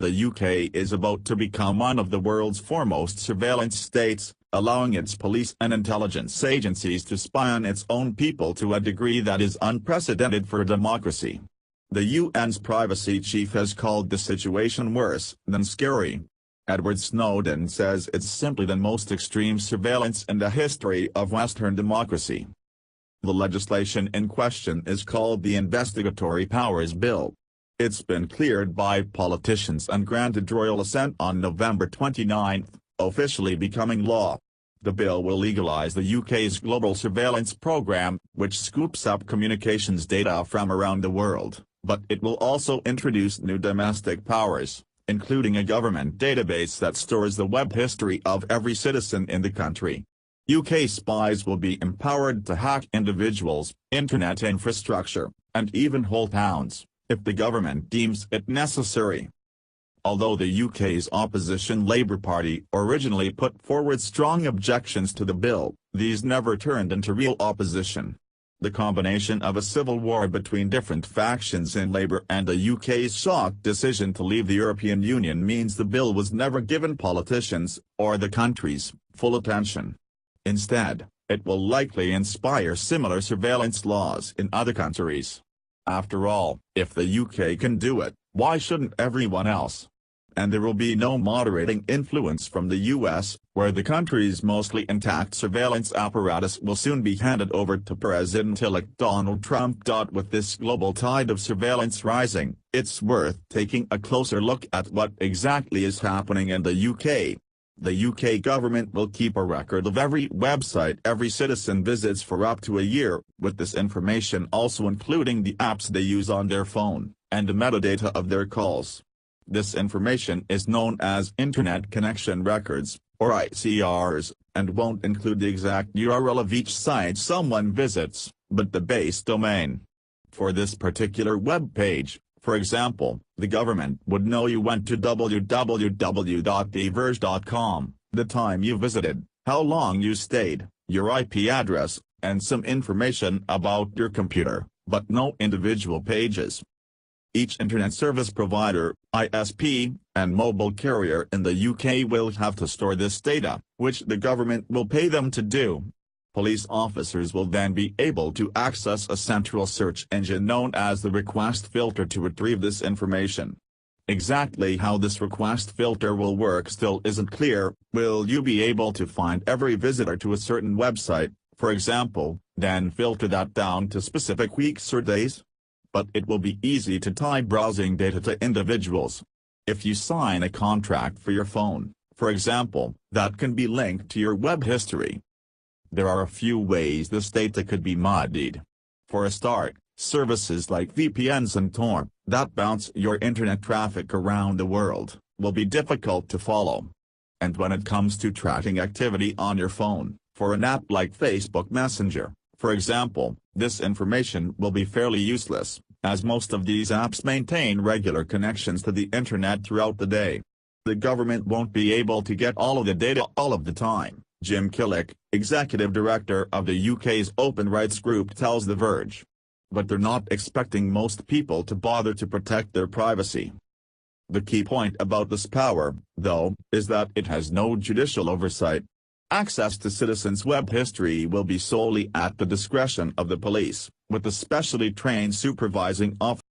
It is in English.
The UK is about to become one of the world's foremost surveillance states, allowing its police and intelligence agencies to spy on its own people to a degree that is unprecedented for a democracy. The UN's privacy chief has called the situation worse than scary. Edward Snowden says it's simply the most extreme surveillance in the history of Western democracy. The legislation in question is called the Investigatory Powers Bill. It's been cleared by politicians and granted royal assent on November 29, officially becoming law. The bill will legalize the UK's global surveillance program, which scoops up communications data from around the world, but it will also introduce new domestic powers, including a government database that stores the web history of every citizen in the country. UK spies will be empowered to hack individuals, internet infrastructure, and even whole towns, if the government deems it necessary. Although the UK's opposition Labour Party originally put forward strong objections to the bill, these never turned into real opposition. The combination of a civil war between different factions in Labour and the UK's shocked decision to leave the European Union means the bill was never given politicians, or the country's, full attention. Instead, it will likely inspire similar surveillance laws in other countries. After all, if the UK can do it, why shouldn't everyone else? And there will be no moderating influence from the US, where the country's mostly intact surveillance apparatus will soon be handed over to President-elect Donald Trump. With this global tide of surveillance rising, it's worth taking a closer look at what exactly is happening in the UK. The UK government will keep a record of every website every citizen visits for up to a year, with this information also including the apps they use on their phone, and the metadata of their calls. This information is known as Internet Connection Records, or ICRs, and won't include the exact URL of each site someone visits, but the base domain. For this particular web page, for example, the government would know you went to www.theverge.com, the time you visited, how long you stayed, your IP address, and some information about your computer, but no individual pages. Each internet service provider, ISP, and mobile carrier in the UK will have to store this data, which the government will pay them to do. Police officers will then be able to access a central search engine known as the request filter to retrieve this information. Exactly how this request filter will work still isn't clear. Will you be able to find every visitor to a certain website, for example, then filter that down to specific weeks or days? But it will be easy to tie browsing data to individuals. If you sign a contract for your phone, for example, that can be linked to your web history. There are a few ways this data could be muddied. For a start, services like VPNs and Tor, that bounce your internet traffic around the world, will be difficult to follow. And when it comes to tracking activity on your phone, for an app like Facebook Messenger, for example, this information will be fairly useless, as most of these apps maintain regular connections to the internet throughout the day. The government won't be able to get all of the data all of the time, Jim Killick, executive director of the UK's open rights group, tells The Verge. But they're not expecting most people to bother to protect their privacy. The key point about this power, though, is that it has no judicial oversight. Access to citizens' web history will be solely at the discretion of the police, with a specially trained supervising officer